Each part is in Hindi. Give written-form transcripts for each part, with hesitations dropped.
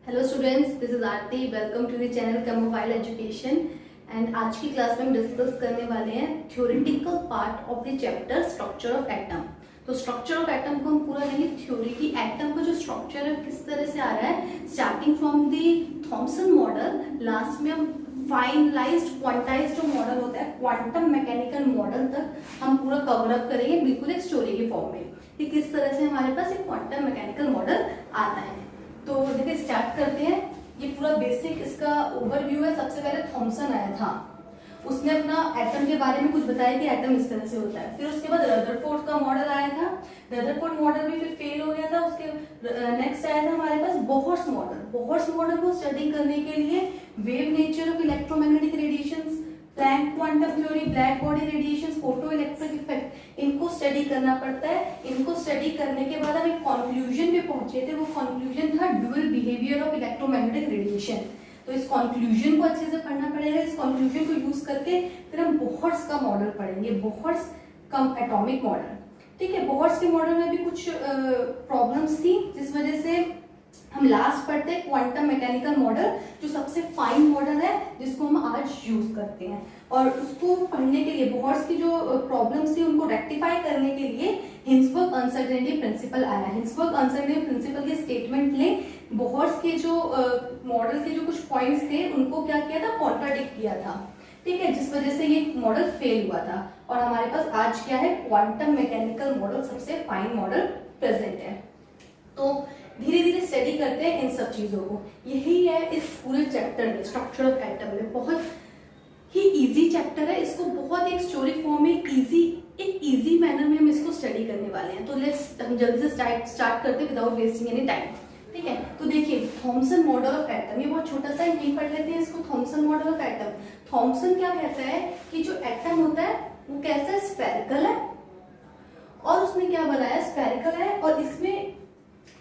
Hello students, this is Aarti. Welcome to the channel Chemophile Education. And आज की क्लास में हम डिस्कस करने वाले हैं theoretical part of the chapter structure of atom. तो स्ट्रक्चर ऑफ एटम को हम पूरा लेंगे थ्योरी की। एटम का जो स्ट्रक्चर है किस तरह से आ रहा है, starting from the Thompson model, last में हम फाइनलाइज्ड क्वांटाइज्ड जो मॉडल होता है क्वांटम मैकेनिकल मॉडल तक हम पूरा कवर अप करेंगे, बिल्कुल एक स्टोरी के फॉर्म में कि किस तरह से हमारे पास एक क्वांटम मैकेनिकल मॉडल आता है। तो देखिए स्टार्ट करते हैं। ये पूरा बेसिक इसका ओवरव्यू है। सबसे पहले थॉमसन आया था, उसने अपना एटम के बारे में कुछ बताया कि एटम इस तरह से होता है। फिर उसके बाद रदरफोर्ड का मॉडल आया था। रदरफोर्ड मॉडल भी फिर फेल हो गया था। उसके नेक्स्ट आया था हमारे पास बोहर्स मॉडल। बोहर्स मॉडल को स्टडी करने के लिए wave nature of electromagnetic radiations, Planck quantum theory, black body radiations, photo electric effect, इनको स्टडी करना पड़ता है। इनको स्टडी करने के बाद हम एक कंक्लूजन पे पहुंचे थे। वो कंक्लूजन था dual behaviour of electromagnetic radiation. तो इस कंक्लूजन को अच्छे से पढ़ना पड़ेगा। इस कंक्लूजन को यूज करके फिर हम बोहर्स का मॉडल पढ़ेंगे, बोहर्स कम एटॉमिक मॉडल। ठीक है, बोहर्स के मॉडल में भी कुछ प्रॉब्लम्स थी, जिस वजह से हम लास्ट पढ़ते हैं क्वांटम मैकेनिकल मॉडल, जो सबसे फाइन मॉडल है जिसको हम आज यूज करते हैं। और उसको पढ़ने के लिए बोहर्स की जो प्रॉब्लम्स थी उनको रेक्टिफाई करने के लिए हिंसबर्ग अनसर्टेनिटी प्रिंसिपल आया। हिंसबर्ग अनसर्टेनिटी प्रिंसिपल के स्टेटमेंट ने बोहर्स के जो मॉडल के जो कुछ पॉइंट्स थे उनको क्या किया था, कॉन्ट्राडिक्ट किया था। ठीक है, जिस वजह से ये मॉडल फेल हुआ था। और हमारे पास आज क्या है, क्वांटम मैकेनिकल मॉडल सबसे फाइन मॉडल प्रेजेंट है। तो धीरे धीरे स्टडी करते हैं इन सब चीजों को। यही है इस पूरे चैप्टर में, स्ट्रक्चर ऑफ एटम में। बहुत ही इजी चैप्टर है। इसको बहुत एक स्टोरी फॉर्म में एक इजी मैनर में हम इसको स्टडी करने वाले हैं। तो लेट्स हम जल्दी से स्टार्ट करते हैं विदाउट वेस्टिंग एनी टाइम। ठीक है, तो देखिए थॉमसन मॉडल ऑफ एटम, ये बहुत छोटा सा है, पढ़ लेते हैं इसको। Thomson model of atom, Thomson क्या कहता है कि जो एटम होता है वो कैसा है, स्फेरिकल है। और उसने क्या बनाया, स्फेरिकल है और इसमें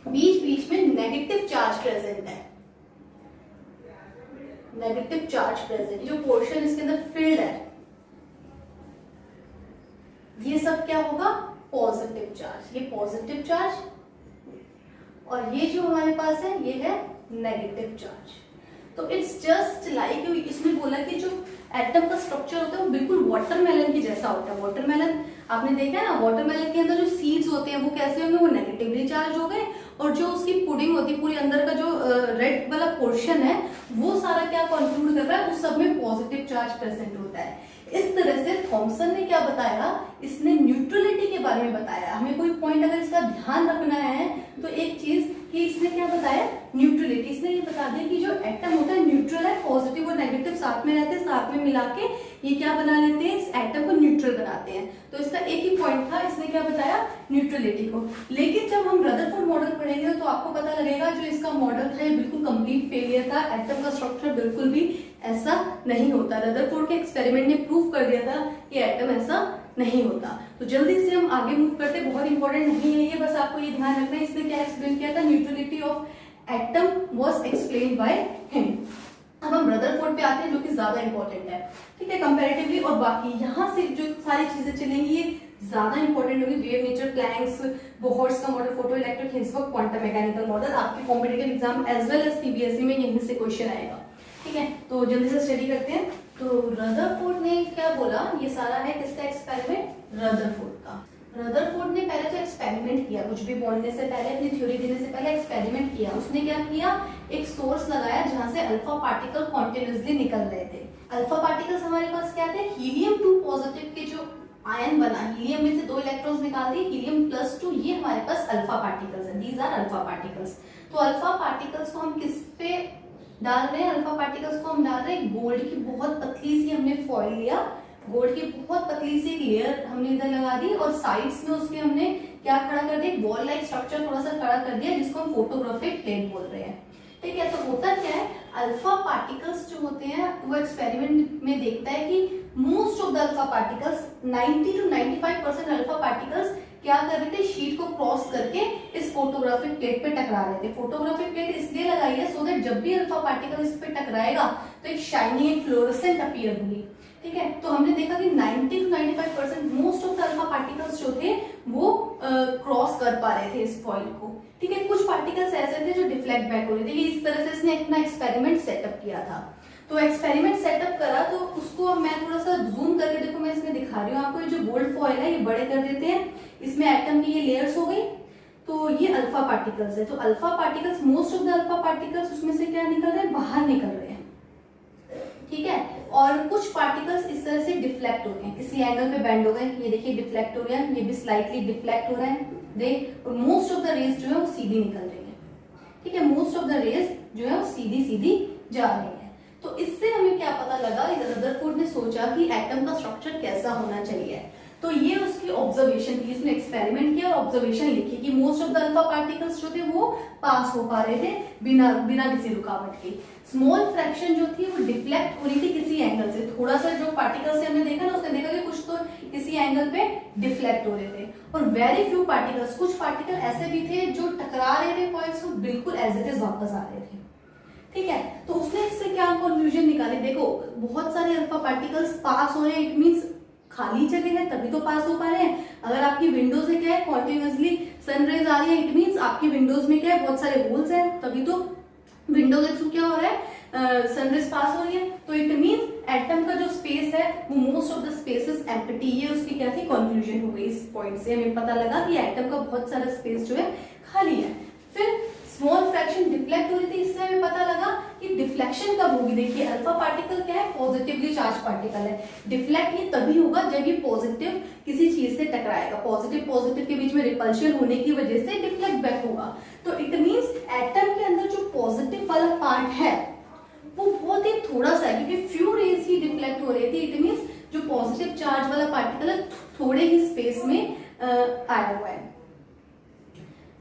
बीच बीच में नेगेटिव चार्ज प्रेजेंट है। नेगेटिव चार्ज प्रेजेंट, जो पोर्शन इसके अंदर फिल्ड है ये सब क्या होगा, पॉजिटिव चार्ज। ये पॉजिटिव चार्ज और ये जो हमारे पास है ये है नेगेटिव चार्ज। तो इट्स जस्ट लाइक, इसने बोला कि जो एटम का स्ट्रक्चर होता है वो बिल्कुल वाटरमेलन की जैसा होता है। वाटरमेलन आपने देखा है ना, वाटरमेलन के अंदर जो सीड्स होते हैं वो कैसे होंगे, वो नेगेटिवली चार्ज हो गए। और जो उसकी पुडिंग होती है, पूरी अंदर का जो रेड वाला पोर्शन है वो सारा क्या कंक्लूड कर रहा है, उस सब में पॉजिटिव चार्ज प्रेजेंट होता है। इस तरह से थॉमसन ने क्या बताया, इसने न्यूट्रलिटी के बारे में बताया। हमें कोई पॉइंट अगर इसका ध्यान रखना है तो एक चीज कि इसने क्या बताया, न्यूट्रलिटी। इसने ये बता दिया कि जो एटम होता है न्यूट्रल है, पॉजिटिव और नेगेटिव साथ में रहते हैं, साथ में मिला के ये क्या बना लेते हैं, इस एटम को न्यूट्रल बनाते हैं। तो इसका एक ही पॉइंट था, इसने क्या बताया, न्यूट्रलिटी को। लेकिन जब हम रदरफोर्ड मॉडल पढ़ेंगे तो आपको पता लगेगा जो इसका मॉडल था ये बिल्कुल कंप्लीट फेलियर था। एटम का स्ट्रक्चर बिल्कुल भी ऐसा नहीं होता। रदरफोर्ड के एक्सपेरिमेंट ने प्रूव कर दिया था कि एटम ऐसा नहीं होता। तो जल्दी से हम आगे मूव करते हैं, बहुत इंपॉर्टेंट नहीं है ये, बस आपको ये ध्यान रखना है। इसने क्या एक्सप्लेन किया था, neutrality of atom was explained by him. अब हम रदरफोर्ड पे आते हैं जो कि ज्यादा इंपॉर्टेंट है। ठीक है, कंपैरेटिवली। और बाकी यहाँ से जो सारी चीजें चलेंगी ये ज्यादा इंपॉर्टेंट होगी। वेव नेचर, प्लैंक्स, बोहर्स का model, photo electric, Heisenberg quantum mechanical model. आपके competitive exam as well as CBSE में यहीं से क्वेश्चन आएगा। ठीक है, तो जल्दी से स्टडी करते हैं। तो रदरफोर्ड ने क्या बोला, ये सारा है किसका एक्सपेरिमेंट, रदरफोर्ड का। रदरफोर्ड ने पहले तो एक्सपेरिमेंट किया, कुछ भी बोलने से पहले, अपनी थ्योरी देने से पहले एक्सपेरिमेंट किया। उसने क्या किया, एक सोर्स लगाया जहां से अल्फा पार्टिकल कॉन्टिन्यूसली निकल रहे थे। अल्फा पार्टिकल्स हमारे पास क्या थे, हीलियम 2 पॉजिटिव के जो आयन बना, हीलियम में से 2 इलेक्ट्रॉन्स निकाल दिए, हीलियम +2, ये हमारे पास अल्फा पार्टिकल्स हैं। These are alpha particles. तो अल्फा पार्टिकल्स को हम किस पे डाल रहे हैं, अल्फा पार्टिकल्स को हम डाल रहे हैं गोल्ड की बहुत पतली सी, हमने फॉइल लिया, गोल्ड की बहुत पतली सी लेयर हमने इधर लगा दी और साइड्स में उसके हमने क्या खड़ा कर दिया, वॉल लाइक स्ट्रक्चर थोड़ा सा खड़ा कर दिया, जिसको हम फोटोग्राफिक प्लेट बोल रहे हैं। ठीक है, तो होता क्या है, अल्फा पार्टिकल्स जो होते हैं वो एक्सपेरिमेंट में देखता है कि most of the alpha particles, 90 to 95% alpha particles क्या कर रहे थे, शीट को क्रॉस करके इस फोटोग्राफिक प्लेट पे टकरा रहे थे। फोटोग्राफिक प्लेट इसलिए लगाई है सो दैट जब भी अल्फा पार्टिकल इस पे टकराएगा तो एक शाइनी, एक फ्लोरोसेंट अपीयर होगी। ठीक है। तो हमने देखा कि 90 to 95% most of the alpha particles जो थे वो क्रॉस कर पा रहे थे इस फॉइल को, ठीक है। कुछ पार्टिकल्स ऐसे थे जो डिफ्लेक्ट बैक हो रहे थे। ये इस तरह से इसने अपना एक्सपेरिमेंट सेटअप किया था। तो एक्सपेरिमेंट सेटअप करा तो उसको अब मैं थोड़ा सा जूम करके देखो, मैं इसमें दिखा रही हूँ आपको। ये जो गोल्ड फॉइल है ये बड़े कर देते हैं, इसमें एटम की ये लेयर्स हो गई। तो ये अल्फा पार्टिकल्स है। तो alpha particles, most of the alpha particles उसमें से क्या निकल रहे हैं, बाहर निकल रहे हैं, ठीक है। और कुछ पार्टिकल्स इस तरह से डिफ्लेक्ट हो गए, किसी एंगल पे बेंड हो गए। ये देखिए डिफ्लेक्ट हो गया, ये भी स्लाइटली डिफ्लेक्ट हो रहा है, देख। और मोस्ट ऑफ द रेज जो है वो सीधी निकल रही है, ठीक है। मोस्ट ऑफ द रेज जो है वो सीधी सीधी जा रही है। तो इससे हमें क्या पता लगा, रदरफोर्ड ने सोचा कि एटम का स्ट्रक्चर कैसा होना चाहिए। तो ये उसकी ऑब्जर्वेशन थी, इसने एक्सपेरिमेंट किया और ऑब्जर्वेशन लिखी कि most of the alpha particles जो थे वो पास हो पा रहे थे बिना किसी रुकावट के। स्मॉल फ्रैक्शन जो थी वो डिफ्लेक्ट हो रही थी किसी एंगल से। थोड़ा सा जो पार्टिकल्स से हमने देखा ना, उसने देखा कि कुछ तो किसी एंगल पे डिफ्लेक्ट हो रहे थे। और वेरी फ्यू पार्टिकल्स, कुछ पार्टिकल ऐसे भी थे जो टकरा रहे थे पॉइंट्स को, बिल्कुल एज इट इज वापस आ रहे थे, ठीक है। तो उसने इससे क्या कंक्लूजन निकाली, देखो बहुत सारे अल्फा पार्टिकल्स पास हो रहे हैं, इट मींस खाली जगह है तभी तो पास हो पा रहे हैं। अगर आपकी विंडो से क्या है कॉन्टिन्यूअसली सनरेज आ रही है, इट मींस आपकी विंडोज में क्या है बहुत सारे होल्स हैं, तभी तो विंडो के थ्रू क्या हो रहा है, सनरेज पास हो रही है। तो इट मींस एटम का जो स्पेस है वो most of the spaces empty. ये उसकी क्या थी कंक्लूजन हो गई। इस पॉइंट से हमें पता लगा कि एटम का बहुत सारा स्पेस जो है खाली है। फिर स्मॉल फ्रैक्शन डिफ्लेक्ट हो रही थी, इससे हमें पता लगा कि डिफ्लेक्शन कब होगी। देखिए अल्फा पार्टिकल क्या है, पॉजिटिवली चार्ज पार्टिकल है। डिफ्लेक्ट ये तभी होगा जब ये पॉजिटिव किसी चीज से टकराएगा, पॉजिटिव के बीच में रिपल्शन होने की वजह से डिफ्लेक्ट बैक होगा। तो इट मींस एटम के अंदर जो पॉजिटिव वाला पार्ट है वो बहुत ही थोड़ा सा है, क्योंकि फ्यू रेज ही डिफ्लेक्ट हो रही थी। इट मींस जो पॉजिटिव चार्ज वाला पार्टिकल है थोड़े ही स्पेस में आया हुआ है।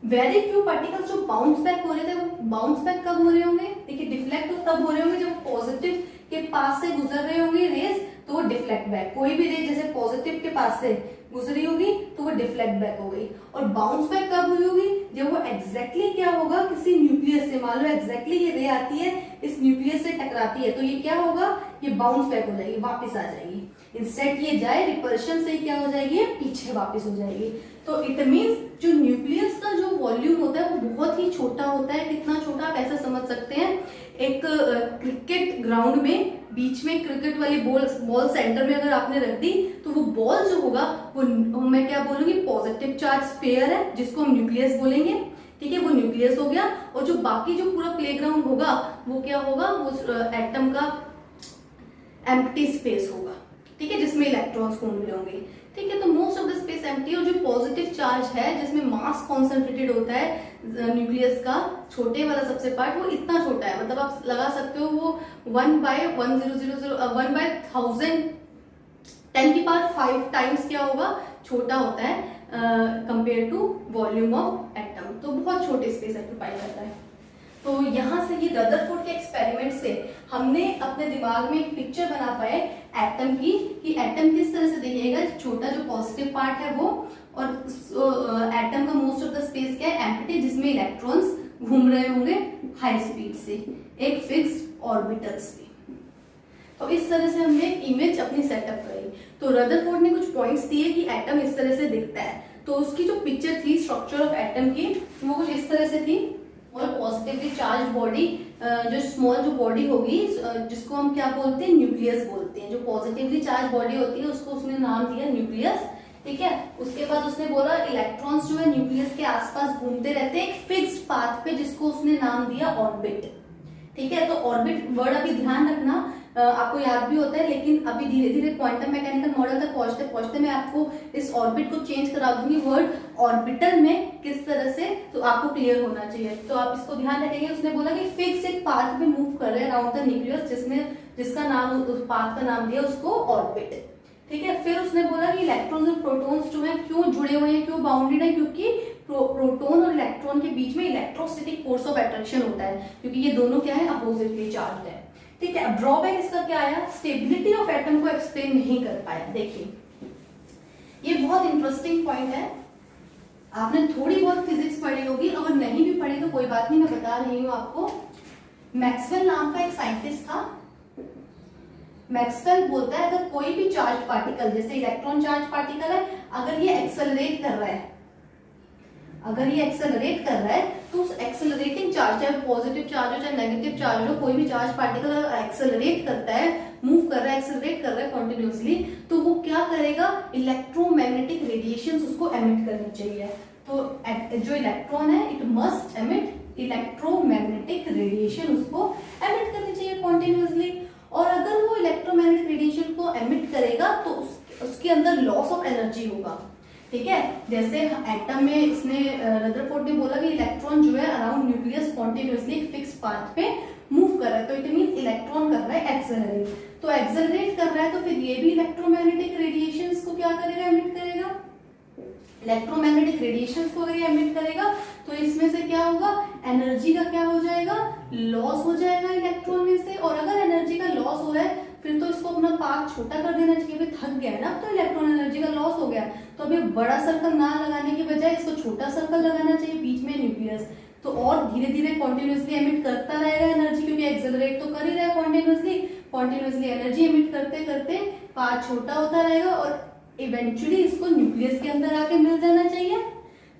वेरी फ्यू पार्टिकल्स जो बाउंस बैक हो रहे थे, वो बाउंस बैक कब हो रहे होंगे, देखिए डिफ्लेक्ट तो तब हो रहे होंगे जब पॉजिटिव के पास से गुजर रहे होंगे रेज, तो वो डिफ्लेक्ट बैक। कोई भी रेज जैसे पॉजिटिव के पास से गुजरी होगी तो वो डिफ्लेक्ट बैक हो गई। और बाउंस बैक कब हुई होगी, जब वो एग्जैक्टली क्या होगा, किसी न्यूक्लियस से, मान लो एग्जैक्टली ये रे आती है इस न्यूक्लियस से टकराती है, तो ये क्या होगा, ये बाउंस बैक हो जाएगी, वापस आ जाएगी। इंस्टेड ये जाए रिपल्शन से क्या हो जाएगी, पीछे वापस हो जाएगी। तो इट मींस जो न्यूक्लियस का जो वॉल्यूम होता है वो बहुत ही छोटा होता है। कितना छोटा, आप ऐसा समझ सकते हैं, एक क्रिकेट ग्राउंड में बीच में क्रिकेट वाली बॉल सेंटर में अगर आपने रख दी तो वो बॉल जो होगा वो मैं क्या बोलूंगी, पॉजिटिव चार्ज स्फीयर है जिसको हम न्यूक्लियस बोलेंगे, ठीक है। वो न्यूक्लियस हो गया। और जो बाकी जो पूरा प्लेग्राउंड होगा वो क्या होगा, वो एटम का एम्प्टी स्पेस होगा, ठीक है, जिसमें इलेक्ट्रॉन्स घूम रहे होंगे, ठीक है। तो most of the space empty. और जो पॉजिटिव चार्ज है जिसमें मास कॉन्सेंट्रेटेड होता है न्यूक्लियस का, छोटे वाला सबसे पार्ट, वो इतना छोटा है, मतलब आप लगा सकते हो वो 1/1000 टाइम्स क्या होगा, छोटा होता है compare to volume of atom. तो बहुत छोटे स्पेस ऑक्यूपाई करता है। तो यहाँ से ये रदरफोर्ड के एक्सपेरिमेंट से हमने अपने दिमाग में एक पिक्चर बना पाए एटम की, कि एटम किस तरह से दिखेगा, छोटा जो पॉजिटिव पार्ट है वो, और एटम का मोस्ट ऑफ द स्पेस क्या है, एम्प्टी, जिसमें इलेक्ट्रॉन्स घूम रहे होंगे हाई स्पीड से एक फिक्स्ड ऑर्बिटल्स में। तो इस तरह से हमने एक इमेज अपनी सेटअप करी। तो रदरफोर्ड ने कुछ पॉइंट्स दिए कि एटम इस तरह से दिखता है। तो उसकी जो पिक्चर थी स्ट्रक्चर ऑफ एटम की, वो कुछ इस तरह से थी। और पॉजिटिवली चार्ज बॉडी, जो स्मॉल जो बॉडी होगी जिसको हम क्या बोलते हैं, न्यूक्लियस बोलते हैं। जो पॉजिटिवली चार्ज बॉडी होती है उसको उसने नाम दिया न्यूक्लियस, ठीक है। उसके बाद उसने बोला इलेक्ट्रॉन्स जो है न्यूक्लियस के आसपास घूमते रहते हैं एक फिक्स्ड पाथ पे, जिसको उसने नाम दिया ऑर्बिट, ठीक है। तो ऑर्बिट वर्ड अभी ध्यान रखना, आपको याद भी होता है, लेकिन अभी धीरे धीरे क्वांटम मैकेनिकल मॉडल तक पहुंचते पहुंचते मैं आपको इस ऑर्बिट को चेंज करा दूंगी वर्ड ऑर्बिटल में किस तरह से, तो आपको क्लियर होना चाहिए। तो आप इसको ध्यान रखेंगे। उसने बोला कि फिक्स एक पाथ पे मूव कर रहे हैं अराउंड द न्यूक्लियस, जिसका नाम, उस पाथ का नाम दिया उसको ऑर्बिट, ठीक है। फिर उसने बोला कि इलेक्ट्रॉन्स और प्रोटॉन्स जो है क्यों जुड़े हुए हैं, क्यों बाउंडेड है, क्योंकि प्रोटॉन और इलेक्ट्रॉन के बीच में इलेक्ट्रोस्टैटिक फोर्स ऑफ अट्रैक्शन होता है, क्योंकि ये दोनों क्या है, अपोजिटली चार्ज्ड है, ठीक है। ड्रॉबैक इसका क्या आया, स्टेबिलिटी ऑफ एटम को एक्सप्लेन नहीं कर पाया। देखिए ये बहुत इंटरेस्टिंग पॉइंट है, आपने थोड़ी बहुत फिजिक्स पढ़ी होगी, अगर नहीं भी पढ़ी तो कोई बात नहीं, मैं बता रही हूँ आपको। मैक्सवेल नाम का एक साइंटिस्ट था, मैक्सवेल बोलता है अगर कोई भी चार्ज पार्टिकल, जैसे इलेक्ट्रॉन चार्ज पार्टिकल है, अगर ये एक्सेलरेट कर रहा है, अगर ये एक्सेलरेट कर रहा है तो उस एक्सेलरेटिंग चार्ज, चाहे पॉजिटिव चार्ज हो चाहे नेगेटिव चार्ज हो, कोई भी चार्ज पार्टिकल अगर एक्सेलरेट करता है, मूव कर रहा है, एक्सेलरेट कर रहा है कॉन्टिन्यूसली, तो वो क्या करेगा, इलेक्ट्रोमैग्नेटिक रेडिएशंस उसको एमिट करनी चाहिए। तो जो इलेक्ट्रॉन है it must emit electromagnetic radiation, उसको एमिट करनी चाहिए कॉन्टिन्यूसली। और अगर वो इलेक्ट्रोमैग्नेटिक रेडिएशन को एमिट करेगा तो उसके अंदर लॉस ऑफ एनर्जी होगा, ठीक है। जैसे एटम में इसने रदरफोर्ड ने बोला कि इलेक्ट्रॉन जो है अराउंड न्यूक्लियस कॉन्टिन्यूसली एक फिक्स पाथ पे मूव कर रहा है, तो इट मींस इलेक्ट्रॉन कर रहा है एक्सेलरेट। तो एक्सेलरेट कर रहा है तो फिर ये भी इलेक्ट्रोमैग्नेटिक रेडिएशंस को क्या करेगा, एमिट करेगा। इलेक्ट्रोमैग्नेटिक रेडिएशंस को अगर ये एमिट करेगा तो इसमें से क्या होगा, एनर्जी का क्या हो जाएगा, लॉस हो जाएगा इलेक्ट्रॉन में से। और अगर एनर्जी का लॉस हो रहा है फिर तो इसको अपना पाथ छोटा कर देना चाहिए, अभी थक गया है ना, तो इलेक्ट्रॉन एनर्जी का लॉस हो गया, तो अभी बड़ा सर्कल ना लगाने की बजाय इसको छोटा सर्कल लगाना चाहिए, बीच में न्यूक्लियस, तो और धीरे धीरे कॉन्टिन्यूसली एमिट करता रहेगा एनर्जी, क्योंकि एक्सेलरेट तो कर ही रहा है कॉन्टिन्यूसली एनर्जी एमिट करते करते पाथ छोटा होता रहेगा और इवेंचुअली इसको न्यूक्लियस के अंदर आके मिल जाना चाहिए।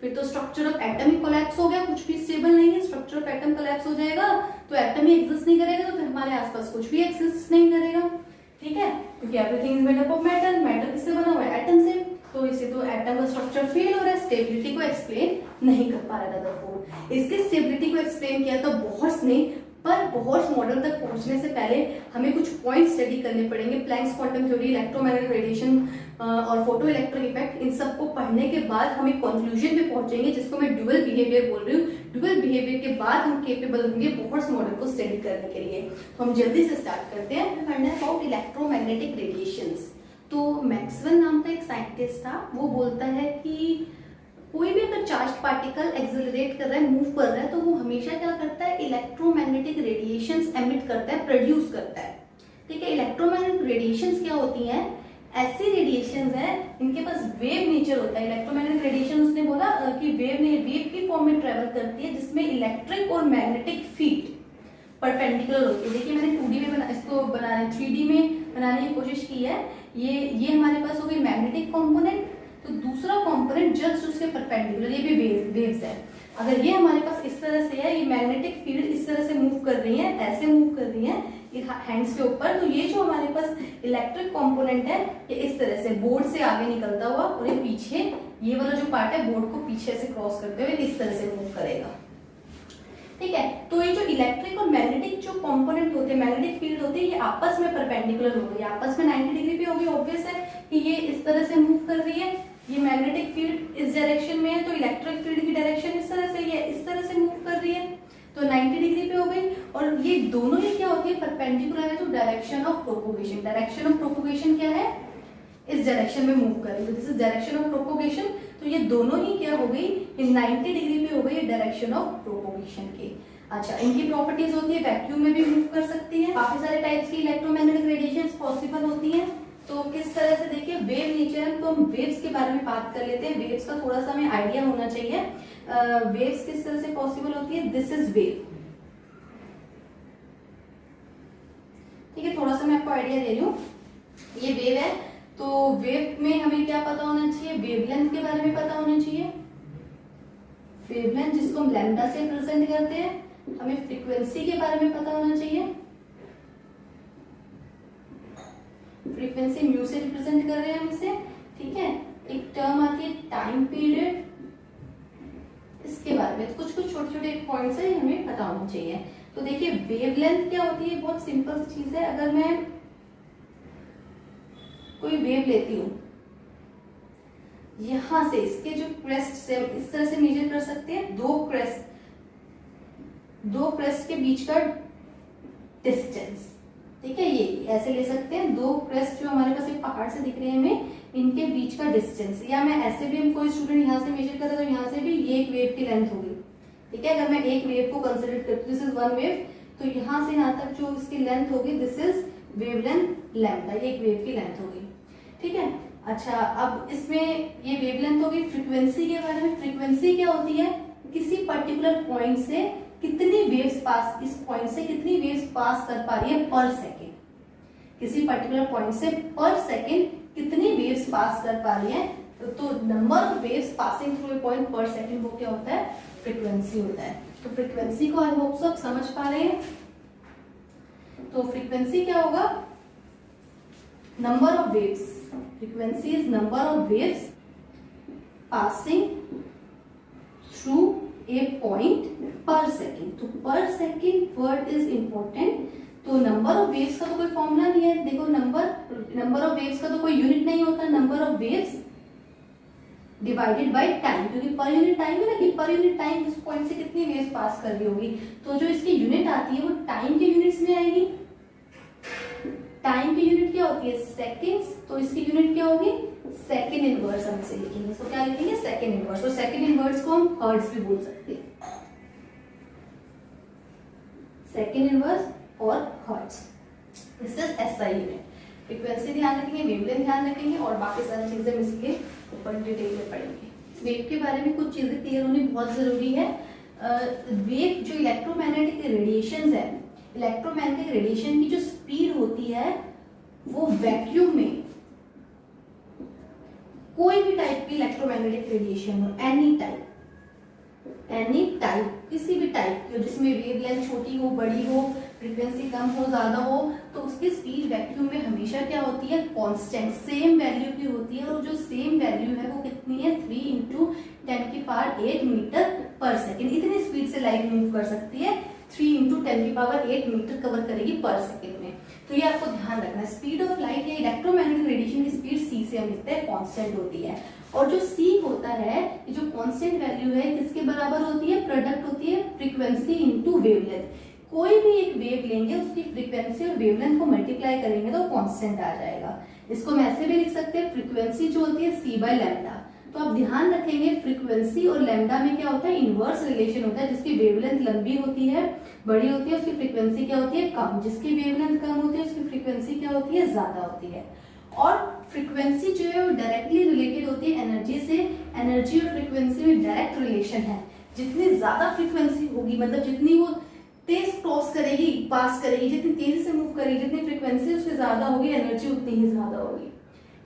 फिर तो structure of atom he collapse हो गया, कुछ भी स्टेबल नहीं है, स्ट्रक्चर ऑफ एटम कोलैप्स हो जाएगा तो एटम ही एग्जिस्ट नहीं करेगा, तो फिर हमारे आसपास कुछ भी एग्जिस्ट नहीं करेगा, ठीक है, क्योंकि everything is made up of matter, matter किससे बना हुआ है, एटम से, तो इसे तो एटम का स्ट्रक्चर फेल हो रहा है, स्टेबिलिटी को एक्सप्लेन नहीं कर पा रहा है रदरफोर्ड। इसकी स्टेबिलिटी को एक्सप्लेन किया तो बोहर्स ने, पर बोहर्स मॉडल तक पहुंचने से पहले हमें कुछ पॉइंट स्टडी करने पड़ेंगे, Planck's quantum theory, electromagnetic radiation और फोटो इलेक्ट्रिक इफेक्ट, इन सबको पढ़ने के बाद हम एक कंक्लूजन पे पहुंचेंगे जिसको मैं ड्यूअल बिहेवियर बोल रही हूँ। ड्यूअल बिहेवियर के बाद हम केपेबल होंगे बोहर्स मॉडल को स्टडी करने के लिए। तो हम जल्दी से स्टार्ट करते हैं, पढ़ना है अबाउट इलेक्ट्रोमैग्नेटिक रेडिएशंस। तो मैक्सवेल नाम का एक साइंटिस्ट था, वो बोलता है कि कोई भी अगर चार्ज पार्टिकल एक्सेलरेट कर रहा है, मूव कर रहा है, तो वो हमेशा क्या करता है, इलेक्ट्रोमैग्नेटिक रेडिएशंस एमिट करता है, प्रोड्यूस करता है, ठीक है। इलेक्ट्रोमैग्नेटिक रेडिएशंस क्या होती हैं, ऐसी रेडिएशंस हैं इनके पास वेव नेचर होता है। इलेक्ट्रोमैग्नेटिक रेडिएशन उसने बोला कि वेव की फॉर्म में ट्रेवल करती है, जिसमें इलेक्ट्रिक और मैग्नेटिक फील्ड परपेंडिकुलर होती है। देखिए मैंने 2D में इसको बनाने 3D में बनाने की कोशिश की है। ये हमारे पास हो गई मैग्नेटिक कंपोनेंट, तो दूसरा कंपोनेंट जस्ट उसके परपेंडिकुलर, ये भी वेव्स है। अगर ये हमारे पास इस तरह से है, ये मैग्नेटिक फील्ड इस तरह से मूव कर रही है, ऐसे मूव कर रही है हैंड्स के ऊपर, तो ये जो हमारे पास इलेक्ट्रिक कंपोनेंट है ये इस तरह से बोर्ड से आगे निकलता हुआ और ये पीछे, ये वाला जो पार्ट है बोर्ड को पीछे से क्रॉस करते हुए इस तरह से मूव करेगा, ठीक है। तो ये जो इलेक्ट्रिक और मैग्नेटिक जो कंपोनेंट होते हैं, मैग्नेटिक फील्ड होती है, ये आपस में परपेंडिकुलर हो गई, आपस में 90 डिग्री पे हो गई। ऑब्वियस है कि ये इस तरह से मूव कर रही है, ये मैग्नेटिक फील्ड इस डायरेक्शन में है, तो इलेक्ट्रिक फील्ड की डायरेक्शन इस तरह से, ये इस तरह से मूव कर रही है, तो 90 डिग्री पे हो गई। और ये दोनों ही क्या होती है, परपेंडिकुलर है, तो direction of propagation, direction of propagation क्या है, इस डायरेक्शन में मूव कर रही है, this is direction of propagation. तो ये दोनों ही क्या हो गई, 90 डिग्री पे हो गई डायरेक्शन ऑफ प्रोपोगेशन की। अच्छा, इनकी प्रॉपर्टीज होती है वैक्यूम में भी मूव कर सकती है, काफी सारे टाइप्स की इलेक्ट्रोमैग्नेटिक रेडिएशंस पॉसिबल होती हैं। तो किस तरह से, देखिए वेव नेचर है, तो हम वेव्स के बारे में बात कर लेते हैं। वेव्स का थोड़ा सा हमें आइडिया होना चाहिए, वेव्स किस तरह से पॉसिबल होती है। दिस इज वेव, ठीक है, थोड़ा सा मैं आपको आइडिया दे रही हूँ, ये वेव है, तो वेव में हमें क्या पता होना चाहिए, वेवलेंथ के बारे में पता होना चाहिए। वेवलेंथ जिसको हम लैम्डा से रिप्रेजेंट करते हैं, हमें फ्रीक्वेंसी के बारे में पता होना चाहिए, फ्रीक्वेंसी म्यू से रिप्रेजेंट कर रहे हैं हम इसे, ठीक है। एक टर्म आती है टाइम पीरियड, इसके बारे में कुछ कुछ छोटे छोटे पॉइंट्स है हमें पता होना चाहिए। तो देखिए वेवलेंथ क्या होती है, बहुत सिंपल सी चीज है। अगर मैं कोई वेव लेती हूं, यहां से इसके जो क्रेस्ट से इस तरह से मेजर कर सकते हैं, दो क्रेस्ट के बीच का डिस्टेंस, ठीक है, ये ऐसे ले सकते हैं। दो क्रेस्ट जो हमारे पास एक पहाड़ से दिख रहे हैं हमें, इनके बीच का डिस्टेंस, या मैं ऐसे भी, हम कोई स्टूडेंट यहाँ से मेजर कर रहा है तो यहाँ से भी ये एक वेव की लेंथ होगी, ठीक है। अगर मैं एक वेव को कंसिडर करती हूँ, दिस इज वन वेव, तो यहाँ से यहाँ तक जो इसकी लेंथ होगी, दिस इज वेवलेंथ लैम्डा, ये एक वेव की लेंथ होगी, ठीक है। अच्छा, अब इसमें ये वेवलेंथ होगी। फ्रीक्वेंसी के बारे में, फ्रीक्वेंसी क्या होती है, किसी पर्टिकुलर पॉइंट से कितनी वेव्स पास, इस पॉइंट से कितनी वेव्स पास कर पा रही है पर सेकेंड, किसी पर्टिकुलर पॉइंट से पर सेकेंड कितनी वेव्स पास कर पा रही है, तो number of waves passing through a point पर सेकेंड वो क्या होता है, फ्रीक्वेंसी होता है। तो फ्रीक्वेंसी को आई होप सब समझ पा रहे हैं। तो फ्रीक्वेंसी क्या होगा, number of waves, frequency is number of waves passing through a point पर सेकेंड। तो पर सेकेंड वर्ड इज इंपॉर्टेंट। तो नंबर ऑफ वेव्स का तो कोई फॉर्मूला नहीं है, देखो नंबर ऑफ वेव्स का तो कोई यूनिट नहीं होता, number of waves divided by time, क्योंकि पर यूनिट टाइम है ना, कि पर यूनिट टाइम इस पॉइंट से कितनी वेव्स पास कर रही होगी, तो जो इसकी यूनिट आती है वो टाइम के यूनिट्स में आएगी। टाइम की यूनिट क्या होती है, सेकेंड्स, तो इसकी यूनिट क्या होगी, सेकेंड इनवर्स हम इसे लिखेंगे। इसको क्या लिखेंगे, सेकेंड इनवर्स। और सेकेंड इनवर्स को हम हर्ट्ज भी बोल सकते हैं, सेकेंड इनवर्स और hertz. This is SI unit. Frequency ध्यान रखेंगे, वेवलेंथ ध्यान रखेंगे और बाकी सारी चीजें हम इसके ऊपर डिटेल में पढ़ेंगे। वेव के बारे में कुछ चीजें क्लियर होनी बहुत जरूरी है। वेव जो इलेक्ट्रोमैग्नेटिक रेडिएशंस है, इलेक्ट्रोमैग्नेटिक रेडिएशन की जो स्पीड होती है वो वैक्यूम में कोई भी टाइप की इलेक्ट्रोमैग्नेटिक रेडिएशन हो, एनी टाइप, किसी भी टाइप की, जिसमें वेवलेंथ छोटी हो, बड़ी हो, फ्रीक्वेंसी कम हो, ज्यादा हो, तो उसकी स्पीड वैक्यूम में हमेशा क्या होती है, कांस्टेंट, सेम वैल्यू की होती है। और जो सेम वैल्यू है वो कितनी है, 3 × 10⁸ मीटर पर सेकेंड। इतनी स्पीड से लाइट मूव कर सकती है, 3 × 10⁸ मीटर कवर करेगी पर सेकेंड में। तो ये आपको ध्यान रखना है। स्पीड ऑफ लाइट या इलेक्ट्रोमैग्नेटिक रेडिएशन की स्पीड सी से हम लिखते हैं, कांस्टेंट होती है। और जो सी होता है, ये जो कांस्टेंट वैल्यू है, किसके बराबर होती है, प्रोडक्ट होती है फ्रीक्वेंसी इनटू वेवलेंथ। कोई भी एक वेव लेंगे, उसकी फ्रीक्वेंसी और वेवलेंथ को मल्टीप्लाई करेंगे तो कांस्टेंट आ जाएगा। इसको हम ऐसे भी लिख सकते हैं, फ्रीक्वेंसी जो होती है c/λ। तो आप ध्यान रखेंगे, फ्रीक्वेंसी और लैम्डा में क्या होता है, इनवर्स रिलेशन होता है। जिसकी वेवलेंथ लंबी होती है, बड़ी होती है, उसकी फ्रीक्वेंसी क्या होती है, कम। जिसकी वेवलेंथ कम होती है, उसकी फ्रीक्वेंसी क्या होती है, ज्यादा होती है। और फ्रीक्वेंसी जो है वो डायरेक्टली रिलेटेड होती है एनर्जी से। एनर्जी और फ्रीक्वेंसी में डायरेक्ट रिलेशन है। जितनी ज्यादा फ्रीक्वेंसी होगी, मतलब जितनी वो तेज क्रॉस करेगी, पास करेगी, जितनी तेजी से मूव करेगी, जितनी फ्रीक्वेंसी उससे ज्यादा होगी, एनर्जी उतनी ही ज्यादा होगी।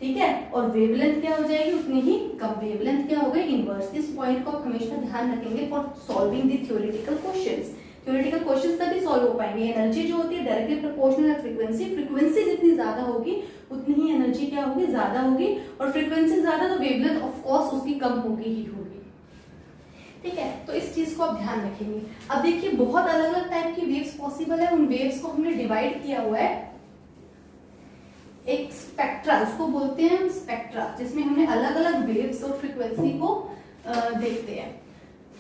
ठीक है। और वेवलेंथ क्या हो जाएगी, उतनी ही कम। वेवलेंथ क्या हो गई, इनवर्स। इस पॉइंट को आप हमेशा ध्यान रखेंगे for solving the theoretical questions. Theoretical questions तभी सॉल्व हो पाएंगे। एनर्जी जो होती है डायरेक्टली प्रोपोर्शनल है फ्रीक्वेंसी। फ्रीक्वेंसी जितनी ज्यादा होगी उतनी ही एनर्जी क्या होगी, ज्यादा होगी। और फ्रीक्वेंसी ज्यादा तो वेवलेंथ ऑफ कोर्स उसकी कम होगी ही होगी। ठीक है, तो इस चीज को आप ध्यान रखेंगे। अब देखिए, बहुत अलग अलग टाइप की वेव्स पॉसिबल है। उन वेव्स को हमने डिवाइड किया हुआ है एक स्पेक्ट्रा, उसको बोलते हैं हम स्पेक्ट्रा, जिसमें हमने अलग अलग वेव्स और फ्रीक्वेंसी को देखते हैं।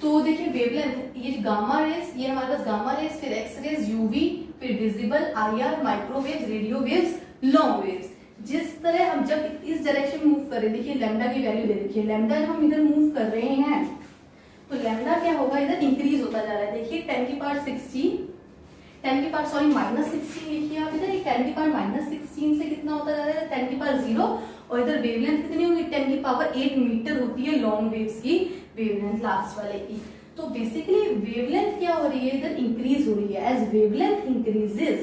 तो देखिए, वेवलेंथ, ये गामा रेज, ये हमारे पास गामा रेज, फिर एक्स रेज, यूवी, फिर visible, IR, microwaves, radio waves, long waves. जिस तरह हम जब इस डायरेक्शन मूव कर रहे हैं, देखिए लैम्डा की वैल्यू दे रखी है, लैम्डा जब हम इधर मूव कर रहे हैं तो लैम्डा क्या होगा, इधर इंक्रीज होता जा रहा है। देखिए 10⁻16 लिखिए आप इधर, 10⁻16 से कितना होता जा रहा है, 10⁻0। और इधर वेवलेंथ कितनी होगी, 10⁸ मीटर होती है लॉन्ग वेव्स की वेवलेंथ, लास्ट वाले की। तो बेसिकली वेवलेंथ क्या हो रही है, इधर इंक्रीज हो रही है। एज वेवलेंथ इंक्रीजेस,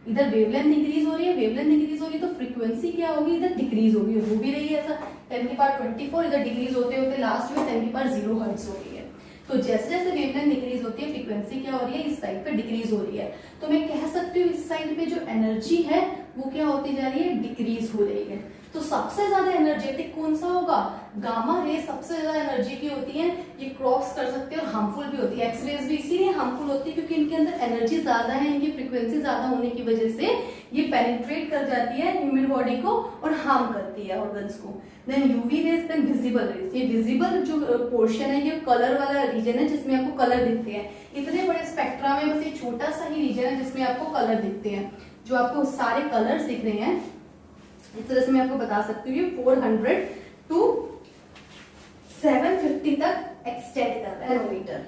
इधर वेवलेंथ इंक्रीज हो रही है, वेवलेंथ इंक्रीज हो रही है, तो फ्रीक्वेंसी क्या होगी, इधर डिक्रीज होगी, हो भी रही है ऐसा। 10⁻24 इधर डिक्रीज होते होते लास्ट में 10⁻0 हर्ट्ज हो रही है। तो जैसे जैसे वेवलेंथ डिक्रीज होती है, फ्रीक्वेंसी क्या हो रही है, इस साइड पे डिक्रीज हो रही है। तो मैं कह सकती हूँ इस साइड पे जो एनर्जी है वो क्या होती जा रही है, डिक्रीज हो रही है। तो सबसे ज्यादा एनर्जेटिक कौन सा होगा, गामा रे सबसे ज्यादा एनर्जी की होती है। ये क्रॉस कर सकते हैं और हार्मफुल भी होती है। एक्स रेज भी इसीलिए हार्मफुल होती है क्योंकि इनके अंदर एनर्जी ज्यादा है, इनकी फ्रीक्वेंसी ज्यादा होने की वजह से ये पेनिट्रेट कर जाती है ह्यूमन बॉडी को और हार्म करती है ऑर्गन्स को। Then UV rays, then visible rays. ये विजिबल जो पोर्शन है, ये कलर वाला रीजन है जिसमें आपको कलर दिखते हैं। इतने बड़े स्पेक्ट्रा में बस ये छोटा सा ही रीजन है जिसमें आपको कलर दिखते हैं। जो आपको सारे कलर्स दिख रहे हैं, इस तरह से मैं आपको बता सकती हूँ, 400 to 750 तक एक्सटेंड कर रहा है नैनोमीटर।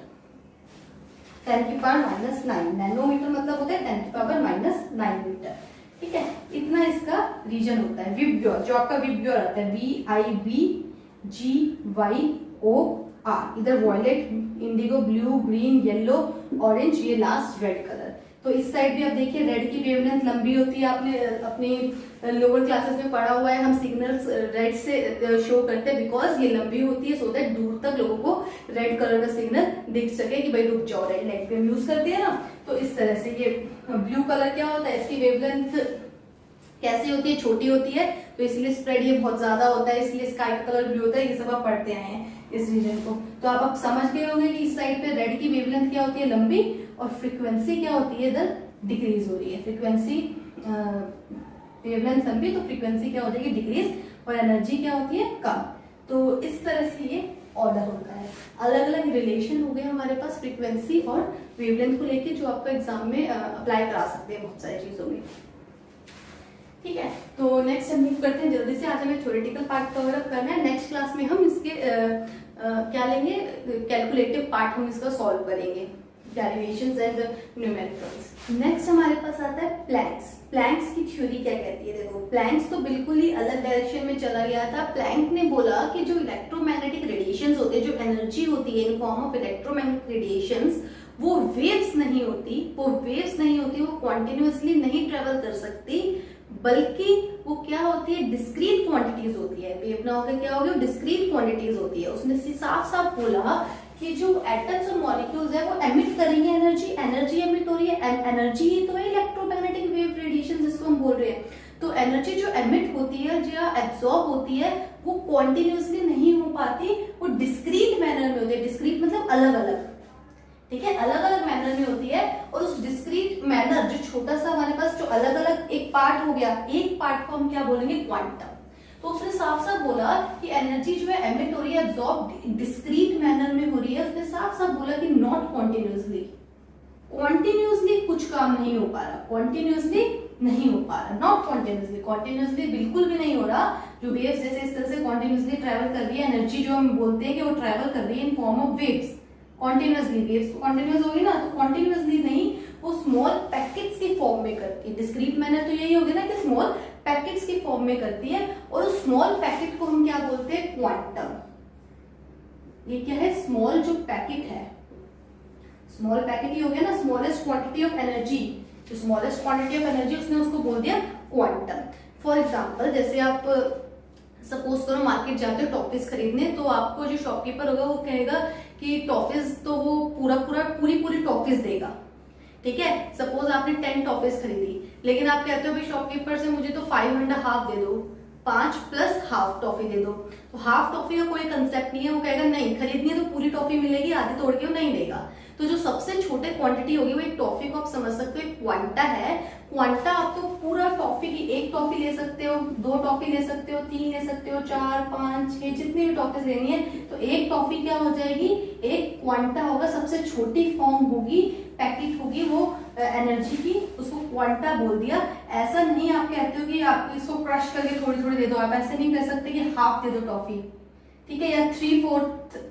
10⁻⁹ नैनोमीटर मतलब होता है 10⁻⁹ मीटर। ठीक है, इतना इसका रीजन होता है। विबग्योर, जो आपका विबग्योर आता है, VIBGYOR, इधर violet, indigo, blue, green, yellow, orange, ये लास्ट रेड कलर। तो इस साइड भी आप देखिए रेड की वेवलेंथ लंबी होती है, आपने अपनी लोअर क्लासेस में पढ़ा हुआ है, हम सिग्नल्स रेड से शो करते हैं बिकॉज ये लंबी होती है सो दैट दूर तक लोगों को रेड कलर का सिग्नल दिख सके कि भाई रुक जाओ, रेड लाइट पे हम यूज करते हैं ना। तो इस तरह से ये ब्लू कलर क्या होता है, इसकी वेवलेंथ कैसी होती है, छोटी होती है, तो इसलिए स्प्रेड ये बहुत ज्यादा होता है, इसलिए स्काई का कलर ब्लू होता है। ये सब आप पढ़ते आए हैं इस रीजन को। तो आप समझ गए होंगे कि इस साइड पे रेड की वेवलेंथ क्या होती है, लंबी, और फ्रीक्वेंसी क्या होती है, इधर डिक्रीज हो रही है। फ्रीक्वेंसी वेवलेंथ लंबी तो फ्रीक्वेंसी क्या हो जाएगी, डिक्रीज, और एनर्जी क्या होती है, कम। तो इस तरह से ये ऑर्डर होता है। अलग अलग रिलेशन हो गए हमारे पास फ्रीक्वेंसी और वेवलेंथ को लेके, जो आपको एग्जाम में अप्लाई करा सकते हैं बहुत सारी चीजों में। ठीक है, तो नेक्स्ट हम मूव करते हैं जल्दी से। आज हमें थ्योरेटिकल पार्ट कवर अप करना है। नेक्स्ट क्लास में हम इसके क्या लेंगे, कैलकुलेटिव पार्ट हम इसका सॉल्व करेंगे, डेरिवेशंस एंड न्यूमेरिकल्स। नेक्स्ट हमारे पास आता है प्लैंक्स। प्लैंक्स की थ्योरी क्या कहती है, देखो प्लैंक्स तो बिल्कुल ही अलग डायरेक्शन में चला गया था। प्लैंक ने बोला कि जो इलेक्ट्रोमैग्नेटिक रेडिएशंस होते हैं, जो एनर्जी होती है in form of electromagnetic radiations, वो वेव्स नहीं होती, वो कॉन्टिन्यूअसली नहीं ट्रेवल कर सकती, बल्कि वो क्या होती है, डिस्क्रीट क्वांटिटीज होती है। वेव ना होकर क्या होगी, डिस्क्रीट क्वांटिटीज होती है। उसने साफ साफ बोला कि जो एटम्स और मॉलिक्यूल्स है वो एमिट करेंगे एनर्जी एमिट हो रही है, एनर्जी ही तो है इलेक्ट्रोमैग्नेटिक वेव रेडिएशन जिसको हम बोल रहे हैं। तो एनर्जी जो एमिट होती है, जो एब्सॉर्ब होती है, वो कॉन्टिन्यूअसली नहीं हो पाती, वो डिस्क्रीट मैनर में होती है। डिस्क्रीट मतलब अलग अलग, ठीक है, अलग अलग मैनर में होती है। और उस डिस्क्रीट मैनर, जो छोटा सा हमारे पास जो अलग अलग एक पार्ट हो गया, एक पार्ट को हम क्या बोलेंगे, क्वांटम। तो उसने साफ साफ बोला कि एनर्जी जो है एमिट हो रही है, एब्सॉर्ब डिस्क्रीट मैनर में हो रही है। उसने साफ साफ बोला कि नॉट कॉन्टिन्यूअसली, कॉन्टिन्यूअसली कुछ काम नहीं हो पा रहा, कॉन्टिन्यूअसली नहीं हो पा रहा, नॉट कॉन्टिन्यूअसली, कॉन्टिन्यूअसली बिल्कुल भी नहीं हो रहा। जो वेव्स जैसे इस तरह से कॉन्टिन्यूअसली ट्रेवल कर रही है, एनर्जी जो हम बोलते हैं कि वो ट्रेवल कर रही है in form of waves, continuously. Waves तो कॉन्टिन्यूअस होगी ना, तो कॉन्टिन्यूअसली नहीं, वो स्मॉल पैकेट्स की फॉर्म में करती है। डिस्क्रीट मैनर तो यही होगी ना कि स्मॉल पैकेट्स की फॉर्म में करती है, और उस स्मॉल पैकेट को हम क्या बोलते हैं, क्वांटम। ये क्या है, स्मॉल जो पैकेट है, स्मॉल पैकेट ही हो गया ना, स्मॉलेस्ट क्वांटिटी ऑफ एनर्जी, जो स्मॉलेस्ट क्वांटिटी ऑफ एनर्जी उसने उसको बोल दिया क्वांटम। फॉर एग्जाम्पल, जैसे आप सपोज करो मार्केट जाते हो टॉफीज खरीदने, तो आपको जो शॉपकीपर होगा वो कहेगा कि टॉफीज, तो वो पूरी टॉफीज देगा, ठीक है। सपोज आपने 10 टॉफीज खरीदी, लेकिन आप कहते हो भाई शॉपकीपर से मुझे तो 5.5 दे दो, 5 प्लस हाफ टॉफी दे दो। तो हाफ टॉफी का कोई कंसेप्ट नहीं है, वो कहेगा नहीं, खरीदनी है तो पूरी टॉफी मिलेगी, आधी तोड़ के वो नहीं देगा। तो जो सबसे छोटे क्वांटिटी होगी वो एक टॉफी को आप समझ सकते हो, एक क्वांटा है। क्वांटा आप तो पूरा टॉफी की, एक टॉफी ले सकते हो, 2 टॉफी ले सकते हो, 3 ले सकते हो, 4, 5, 6, जितनी भी टॉफीज लेनी है, तो एक टॉफी क्या हो जाएगी, एक क्वांटा होगा, सबसे छोटी फॉर्म होगी, पैकेट होगी वो एनर्जी की, उसको क्वांटा बोल दिया। ऐसा नहीं आप कहते हो कि आप इसको क्रश करके थोड़ी थोड़ी दे दो, आप ऐसे नहीं कह सकते कि हाफ दे दो टॉफी, ठीक है, या 3/4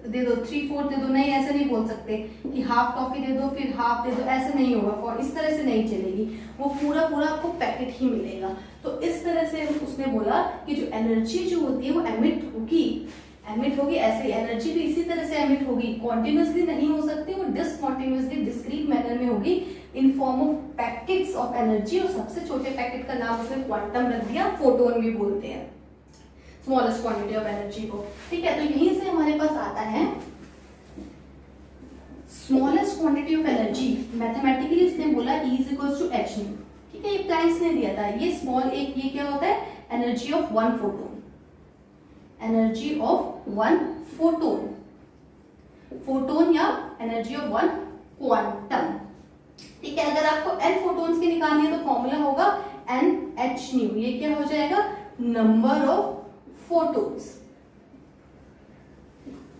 दे दो, 3/4 दे दो, नहीं ऐसे नहीं बोल सकते कि हाफ टॉफी दे दो फिर हाफ दे दो, ऐसे नहीं होगा, और इस तरह से नहीं चलेगी, वो पूरा आपको पैकेट ही मिलेगा। तो इस तरह से उसने बोला कि जो एनर्जी जो होती है वो एमिट होगी, ऐसे एनर्जी भी इसी तरह से एमिट होगी, कॉन्टिन्यूअसली नहीं हो सकती, वो डिसकॉन्टिन्यूअसली डिस्क्रीट मैनर में होगी in form of packets of energy. और सबसे छोटे पैकेट का नाम उसने क्वांटम रख दिया, फोटोन भी बोलते हैं स्मॉलेस्ट क्वांटिटी ऑफ एनर्जी को, ठीक है। तो यहीं से हमारे पास आता है smallest quantity of energy. Mathematically उसने बोला E = h न्यू, ठीक है, ये प्लैंक्स ने दिया था। ये स्मॉल एक, ये क्या होता है, energy of 1 photon, energy of 1 photon, photon या एनर्जी ऑफ 1 क्वांटम, ठीक है। अगर आपको n फोटोन्स की निकालनी है तो फॉर्मूला होगा NH न्यू। ये क्या हो जाएगा, नंबर ऑफ फोटोन्स,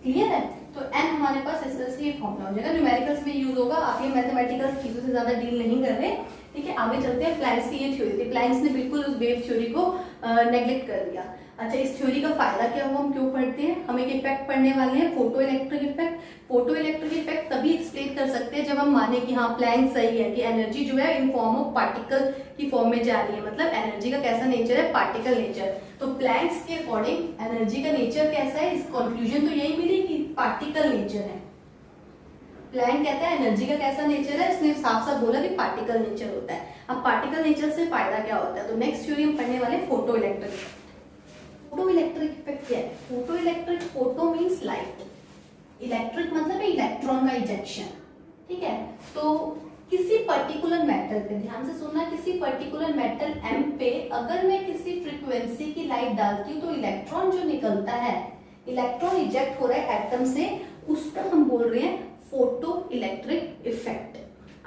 क्लियर है। तो n हमारे पास इस तरह से ये फॉर्मूला हो जाएगा, न्यूमेरिकल्स में यूज होगा। आप ये मैथमेटिकल चीजों से ज्यादा डील नहीं कर रहे, ठीक है। आगे चलते हैं। प्लैंक्स की ये थ्योरी थी, प्लैंक्स ने बिल्कुल उस वेव थ्योरी को नेग्लेक्ट कर दिया। अच्छा, इस थ्योरी का फायदा क्या हुआ, हम क्यों पढ़ते हैं, हम एक इफेक्ट पढ़ने वाले हैं, photo electric effect. Photo electric effect तभी एक्सप्लेन कर सकते हैं जब हम माने कि हाँ प्लैंक सही है, कि एनर्जी जो है इन फॉर्म ऑफ पार्टिकल की फॉर्म में जा रही है, मतलब एनर्जी का कैसा नेचर है, पार्टिकल नेचर। तो प्लैंक्स के अकॉर्डिंग एनर्जी का नेचर कैसा है, इस कंक्लूजन तो यही मिली कि पार्टिकल नेचर है, प्लैंक कहता है एनर्जी का कैसा नेचर है, इसने साफ साफ बोला कि पार्टिकल नेचर होता है। अब पार्टिकल नेचर से फायदा क्या होता है, तो नेक्स्ट थ्योरी हम पढ़ने वाले photo electric effect. Photo electric effect क्या है? Photo electric, photo means light, electric मतलब है इलेक्ट्रॉन का इजेक्शन, ठीक है। तो किसी पर्टिकुलर मेटल पे, ध्यान से सुनना, किसी पर्टिकुलर मेटल M पे अगर मैं किसी फ्रीक्वेंसी की लाइट डालती हूँ तो इलेक्ट्रॉन जो निकलता है, इलेक्ट्रॉन इजेक्ट हो रहा है एटम से, उसको हम बोल रहे हैं फोटो इलेक्ट्रिक इफेक्ट।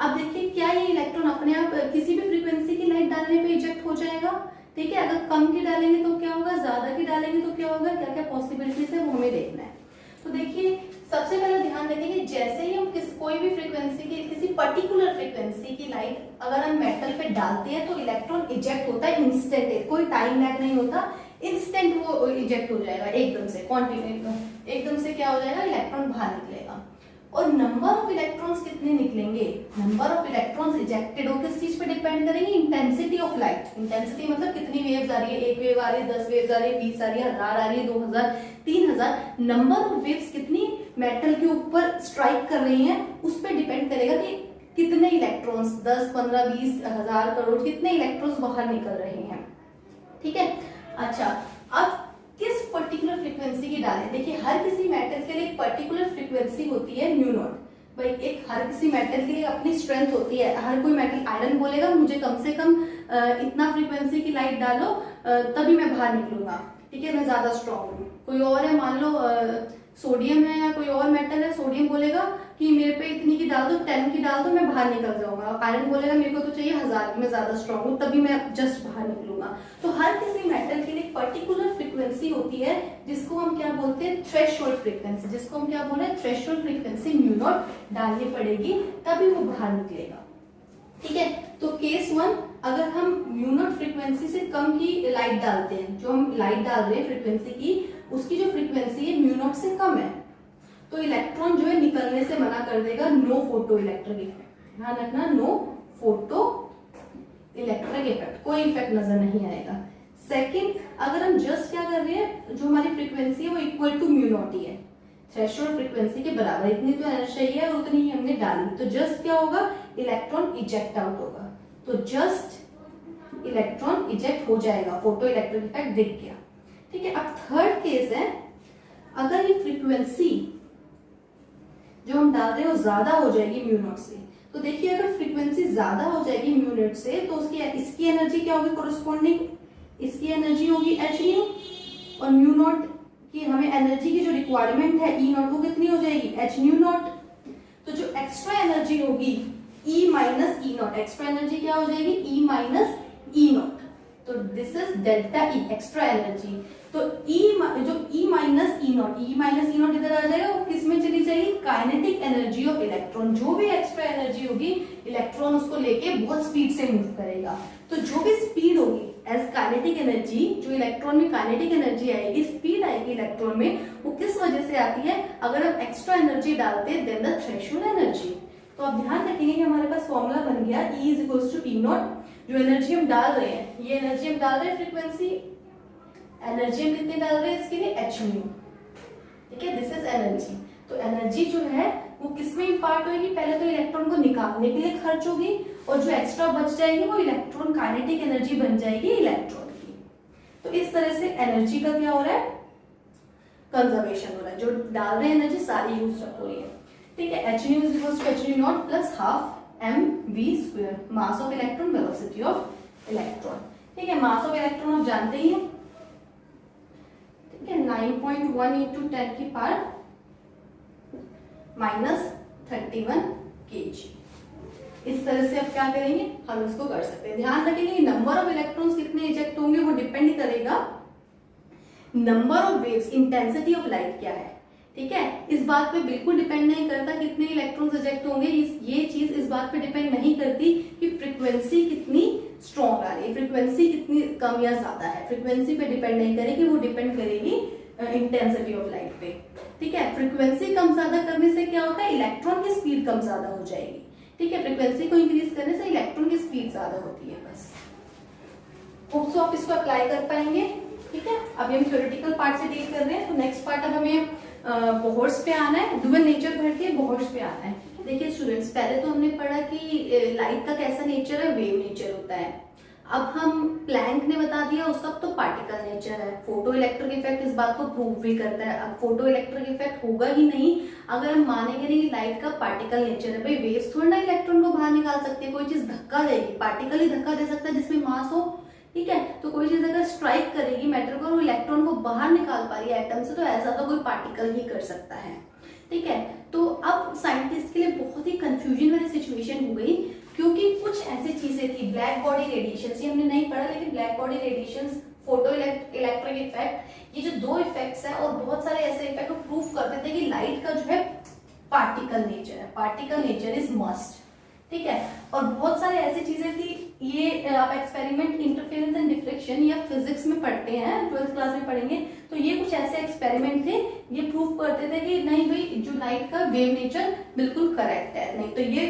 अब देखिए क्या ये इलेक्ट्रॉन अपने आप किसी भी फ्रीक्वेंसी की लाइट डालने पे इजेक्ट हो जाएगा, ठीक है। अगर कम की डालेंगे तो क्या होगा, ज्यादा की डालेंगे तो क्या होगा, क्या क्या पॉसिबिलिटीज है वो हमें देखना है। तो देखिए सबसे पहले ध्यान देंगे कि जैसे ही हम कोई भी फ्रीक्वेंसी की, किसी पर्टिकुलर फ्रीक्वेंसी की लाइट अगर हम मेटल पे डालते हैं तो इलेक्ट्रॉन इजेक्ट होता है इंस्टेंट, कोई टाइम लैग नहीं होता, इंस्टेंट वो इजेक्ट हो जाएगा एकदम से, कॉन्टिन्यू एकदम से क्या हो जाएगा, इलेक्ट्रॉन बाहर निकलेगा। और नंबर ऑफ इलेक्ट्रॉन्स कितने निकलेंगे, नंबर ऑफ इलेक्ट्रॉन्स इजेक्टेड हो किस चीज पे डिपेंड करेंगे, इंटेंसिटी ऑफ लाइट। इंटेंसिटी मतलब कितनी वेव्स आ रही है, एक वेव आ रही है, 10 वेव्स आ रही है, 20 आ रही है, 1000 आ रही है, 2000, 3000, नंबर ऑफ वेव्स कितनी मेटल के ऊपर स्ट्राइक कर रही हैं उस पर डिपेंड करेगा कि कितने इलेक्ट्रॉन्स, 10, 15, 20, 1000, करोड़, कितने इलेक्ट्रॉन्स बाहर निकल रहे हैं, ठीक है। अच्छा, अब किस पर्टिकुलर फ्रीक्वेंसी की डालें, देखिए हर किसी मेटल के लिए एक पर्टिकुलर फ्रीक्वेंसी होती है म्यू नॉट, भाई एक हर किसी मेटल के लिए अपनी स्ट्रेंथ होती है। हर कोई मेटल, आयरन बोलेगा मुझे कम से कम इतना फ्रीक्वेंसी की लाइट डालो तभी मैं बाहर निकलूंगा, ठीक है, मैं ज्यादा स्ट्रॉन्ग हूँ। कोई और है, मान लो सोडियम है या कोई और मेटल है, सोडियम बोलेगा कि मेरे पे इतनी की डाल दो, 10 की डाल दो, मैं बाहर निकल जाऊंगा। आयरन बोलेगा मेरे को तो चाहिए 1000 की, मैं ज्यादा स्ट्रॉन्ग हूँ तभी मैं जस्ट बाहर निकलूंगा। तो हर किसी मेटल के लिए एक पर्टिकुलर फ्रीक्वेंसी होती है जिसको हम क्या बोलते हैं, थ्रेशोल्ड फ्रीक्वेंसी, जिसको हम क्या बोल रहे हैं, थ्रेशोल्ड फ्रीक्वेंसी म्यू नॉट डालनी पड़ेगी तभी वो बाहर निकलेगा, ठीक है। तो केस 1, अगर हम म्यू नॉट फ्रीक्वेंसी से कम की लाइट डालते हैं, जो हम लाइट डाल रहे हैं फ्रीक्वेंसी की, उसकी जो फ्रीक्वेंसी है म्यू नॉट से कम है, तो इलेक्ट्रॉन जो है निकलने से मना कर देगा, नो फोटो इलेक्ट्रिक इफेक्ट। ध्यान रखना, नो फोटो इलेक्ट्रिक इफेक्ट, कोई इफेक्ट नजर नहीं आएगा। सेकंड, अगर हम जस्ट क्या कर रहे हैं, जो हमारी फ्रीक्वेंसी है वो इक्वल टू म्यू नॉट ही है, थ्रेशोल्ड फ्रीक्वेंसी के बराबर, इतनी तो एनर्जी चाहिए और उतनी ही हमने डाली, तो जस्ट क्या होगा, इलेक्ट्रॉन इजेक्ट आउट होगा, तो जस्ट इलेक्ट्रॉन इजेक्ट हो जाएगा, फोटो इलेक्ट्रिक इफेक्ट दिख गया, ठीक है। अब थर्ड केस है, अगर ये फ्रीक्वेंसी जो हम डाल रहे हैं वो ज्यादा हो जाएगी म्यू नॉट से, तो देखिए अगर फ्रीक्वेंसी ज्यादा हो जाएगी म्यू नॉट से तो उसकी इसकी एनर्जी क्या होगी, कोरोस्पोंडिंग इसकी एनर्जी होगी एच न्यू, और म्यू नॉट की हमें एनर्जी की जो रिक्वायरमेंट है ई नॉट, वो कितनी हो जाएगी, एच न्यू नॉट। तो जो एक्स्ट्रा एनर्जी होगी E minus E naught, extra energy क्या हो जाएगी, ई माइनस ई नॉट, तो this is delta E, extra energy. तो ई जो ई माइनस ई नॉट इधर आ जाएगा, वो किस में चली जाएगी, काइनेटिक एनर्जी ऑफ इलेक्ट्रॉन, जो भी एक्स्ट्रा एनर्जी होगी इलेक्ट्रॉन उसको लेके बहुत स्पीड से मूव करेगा, तो जो भी स्पीड होगी एज काइनेटिक एनर्जी, जो इलेक्ट्रॉन में काइनेटिक एनर्जी आएगी, स्पीड आएगी इलेक्ट्रॉन में, वो किस वजह से आती है, अगर हम एक्स्ट्रा एनर्जी डालते हैं देन द थ्रेशोल्ड एनर्जी। तो आप ध्यान रखेंगे कि हमारे पास फॉर्मूला बन गया E is equals to E naught, जो एनर्जी हम डाल रहे हैं, ये एनर्जी हम डाल रहे हैं फ्रीक्वेंसी, एनर्जी हम कितनी डाल रहे हैं इसके लिए, एच म्यू, ठीक है, दिस इज एनर्जी। तो एनर्जी जो है वो किसमें इंपार्ट होगी, पहले तो इलेक्ट्रॉन को निकालने के लिए खर्च होगी, और जो एक्स्ट्रा बच जाएगी वो इलेक्ट्रॉन काइनेटिक एनर्जी बन जाएगी इलेक्ट्रॉन की। तो इस तरह से एनर्जी का क्या हो रहा है, कंजर्वेशन हो रहा है, जो डाल रहे हैं एनर्जी सारी यूज हो रही है, ठीक है। H nu is equals to H nu naught plus half M V square, mass of electron, velocity of electron, ठीक है। मास ऑफ इलेक्ट्रॉन आप जानते ही हैं, ठीक है, 9.1 इंटू 10 की पावर माइनस 31 kg। इस तरह से आप क्या करेंगे, हम इसको कर सकते हैं। ध्यान रखेंगे नंबर ऑफ इलेक्ट्रॉन्स कितने इजेक्ट होंगे वो डिपेंड करेगा number of waves, intensity of light क्या है, ठीक है। इस बात पे बिल्कुल डिपेंड नहीं करता कितने इलेक्ट्रॉन्स इजेक्ट होंगे, ये चीज इस बात पे डिपेंड नहीं करती कि फ्रीक्वेंसी कितनी स्ट्रॉन्ग आ रही है, फ्रीक्वेंसी कितनी कम या ज्यादा है, फ्रीक्वेंसी पे डिपेंड नहीं करेगी, वो डिपेंड करेगी इंटेंसिटी ऑफ लाइट पे, ठीक है। फ्रीक्वेंसी कम ज्यादा करने से क्या होता है, इलेक्ट्रॉन की स्पीड कम ज्यादा हो जाएगी, ठीक है। फ्रीक्वेंसी को इंक्रीज करने से इलेक्ट्रॉन की स्पीड ज्यादा होती है, बस। होप सो आप इसको अप्लाई कर पाएंगे, ठीक है। अभी हम थ्योरेटिकल पार्ट से डील कर रहे हैं, तो नेक्स्ट पार्ट अब हमें बोहर्स पे आना है, डुअल नेचर भर के बोहर्स पे आना है, ठीक है। देखिए स्टूडेंट्स, पहले तो हमने पढ़ा कि लाइट का कैसा नेचर है, वेव नेचर होता है। अब हम प्लैंक ने बता दिया उसका तो पार्टिकल नेचर है। फोटो इलेक्ट्रिक इफेक्ट इस बात को प्रूव भी करता है। अब फोटो इलेक्ट्रिक इफेक्ट होगा ही नहीं अगर हम मानेंगे नहीं कि लाइट का पार्टिकल नेचर है। भाई वेव्स थोड़ा ना इलेक्ट्रॉन को बाहर निकाल सकती है, कोई चीज धक्का देगी, पार्टिकल ही धक्का दे सकता है जिसमें मास हो, ठीक है। तो कोई चीज अगर स्ट्राइक करेगी मेटल को, वो इलेक्ट्रॉन को बाहर निकाल पा रही है एटम से, तो ऐसा तो कोई पार्टिकल ही कर सकता है, ठीक है। तो अब साइंटिस्ट के लिए बहुत ही कंफ्यूजन वाली सिचुएशन हो गई, क्योंकि कुछ ऐसी चीजें थी, ब्लैक बॉडी रेडिएशन, ये हमने नहीं पढ़ा लेकिन black body radiation, photo electric effect, ये जो दो इफेक्ट्स है और बहुत सारे ऐसे इफेक्ट प्रूव करते थे कि लाइट का जो है पार्टिकल नेचर है, पार्टिकल नेचर इज मस्ट, ठीक है। और बहुत सारे ऐसी चीजें थी, ये आप एक्सपेरिमेंट इंटरफेरेंस एंड डिफ्रेक्शन या फिजिक्स में पढ़ते हैं, 12th क्लास में पढ़ेंगे। तो ये कुछ ऐसे एक्सपेरिमेंट थे, ये प्रूव करते थे कि नहीं भाई जो लाइट का वेव नेचर बिल्कुल करेक्ट है, नहीं तो ये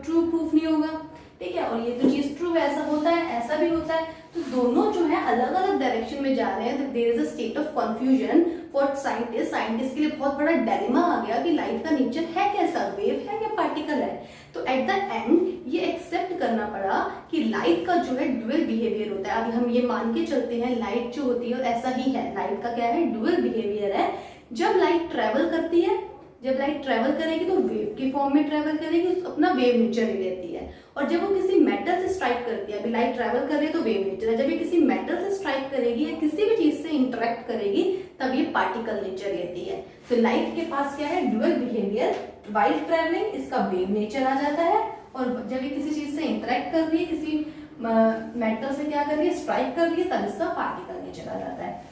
ट्रू प्रूफ नहीं होगा, ठीक है। और ये तो चीज ट्रू, ऐसा होता है, ऐसा भी होता है। तो दोनों जो है अलग अलग डायरेक्शन में जा रहे हैं। तो there is a state of confusion for scientist, scientist के लिए बहुत बड़ा डायलेमा आ गया कि लाइट का नेचर है कैसा, वेव है या पार्टिकल है। तो एट द एंड ये एक्सेप्ट करना पड़ा कि लाइट का जो है ड्यूअल बिहेवियर होता है। अभी हम ये मान के चलते हैं लाइट जो होती है ऐसा ही है, लाइट का क्या है, ड्यूअल बिहेवियर है। जब लाइट ट्रेवल करती है, जब लाइट ट्रेवल करेगी तो वेव की फॉर्म में ट्रेवल करेगी, अपना वेव नेचर ही लेती है। और जब वो किसी मेटल से स्ट्राइक करती है, अभी लाइट ट्रेवल कर रही है तो वेव नेचर है, जब ये किसी मेटल से स्ट्राइक करेगी या किसी भी चीज से इंटरेक्ट करेगी तब ये पार्टिकल नेचर लेती है। तो लाइट के पास क्या है, ड्यूअल बिहेवियर, वाइल ट्रेवलिंग इसका वेव नेचर आ जाता है, और जब ये किसी चीज से इंटरेक्ट कर रही है, किसी मेटल से क्या कर रही है, स्ट्राइक कर रही है, तब इसका पार्टिकल नेचर आ जाता है,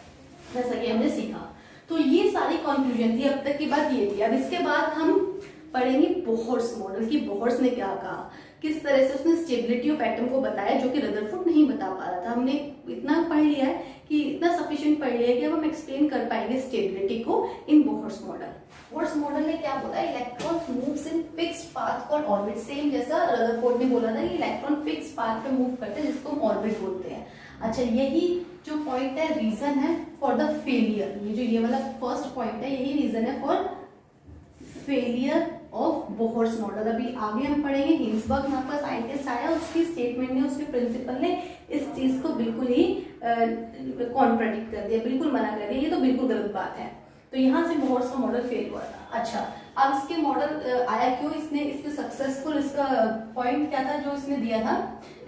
जैसा कि हमने सीखा। तो ये सारी कंफ्यूजन थी, अब तक की बात ये थी। अब इसके बाद हम पढ़ेंगे बोहर्स मॉडल की बोहर्स ने क्या कहा, किस तरह से उसने स्टेबिलिटी ऑफ एटम को बताया, जो कि रदरफोर्ड नहीं बता पा रहा था। हमने इतना पढ़ लिया है कि इतना सफिशिएंट पढ़ लिया है कि अब हम एक्सप्लेन कर पाएंगे स्टेबिलिटी को इन बोहर्स मॉडल। बोहर्स मॉडल ने क्या बोला, electron moves in fixed path called orbit, same जैसा रदरफोर्ड ने बोला था कि इलेक्ट्रॉन फिक्स्ड पाथ पे मूव करते हैं जिसको हम ऑर्बिट बोलते हैं। अच्छा, यही जो पॉइंट है रीजन है फॉर द फेलियर, ये वाला फर्स्ट पॉइंट है, यही रीजन है for failure of Bohr's model. अभी आगे हम पढ़ेंगे, हिल्सबर्ग नाम का साइंटिस्ट आया, उसकी स्टेटमेंट ने, उसके प्रिंसिपल ने इस चीज को बिल्कुल ही कॉन्ट्राडिक्ट कर दिया, बिल्कुल मना कर दिया, ये तो बिल्कुल गलत बात है। तो यहाँ से बोहर्स का मॉडल फेल हुआ था। अच्छा, अब इसके मॉडल आया क्यों, इसने इसके सक्सेसफुल, इसका पॉइंट क्या था जो इसने दिया था,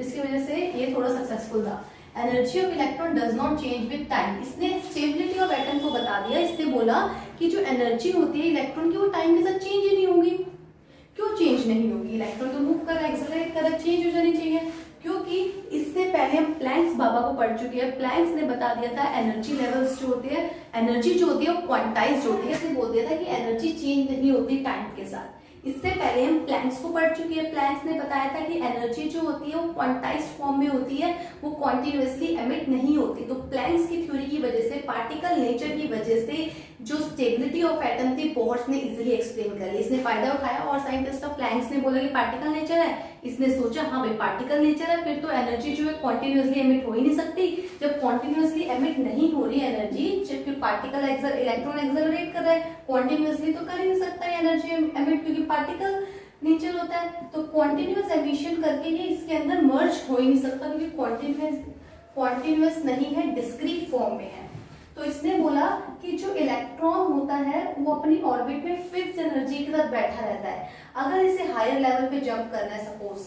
इसकी वजह से ये थोड़ा सक्सेसफुल था। Energy of electron does not change with time, इसने स्टेबिलिटी ऑफ एटम को बता दिया। इसने बोला कि जो एनर्जी होती है इलेक्ट्रॉन की वो टाइम के साथ चेंज ही नहीं होगी। क्यों चेंज नहीं होगी, इलेक्ट्रॉन तो मूव कर रहा है, एक्सेलरेट कर रहा है, चेंज हो जानी चाहिए। क्योंकि इससे पहले हम प्लैंक्स बाबा को पढ़ चुके हैं, प्लैंक्स ने बता दिया था एनर्जी लेवल्स जो होती है, एनर्जी जो होती है वो क्वांटाइज्ड होती है। इसने बोल दिया था कि एनर्जी चेंज नहीं होती टाइम के साथ। इससे पहले हम प्लैंक्स को पढ़ चुके हैं, प्लैंक्स ने बताया था कि एनर्जी जो होती है वो क्वांटाइज्ड फॉर्म में होती है, वो कॉन्टिन्यूअसली एमिट नहीं होती। तो प्लैंक्स की थ्योरी की वजह से, पार्टिकल नेचर की वजह से जो स्टेबिलिटी ऑफ एटम थी बोहर्स ने इजीली एक्सप्लेन कर ली, इसने फायदा उठाया। और साइंटिस्ट ऑफ प्लैंक्स ने बोला कि पार्टिकल नेचर है, इसने सोचा हाँ भाई पार्टिकल नेचर है, फिर तो एनर्जी जो है कॉन्टिन्यूअसली एमिट हो ही नहीं सकती। जब कॉन्टिन्यूअसली एमिट नहीं हो रही एनर्जी, जब फिर पार्टिकल इलेक्ट्रॉन एक्सेलरेट कर रहा है, कॉन्टिन्यूअसली तो कर ही नहीं सकता है एनर्जी एमिट, क्योंकि पार्टिकल नेचर होता है। तो कॉन्टिन्यूअस एमिशन करके ये इसके अंदर मर्ज हो ही नहीं सकता, क्योंकि कॉन्टिन्यूअस नहीं है, डिस्क्रीट फॉर्म में है। तो इसने बोला कि जो इलेक्ट्रॉन होता है वो अपनी ऑर्बिट में फिक्स्ड एनर्जी के साथ बैठा रहता है। अगर इसे हायर लेवल पे जंप करना है सपोज,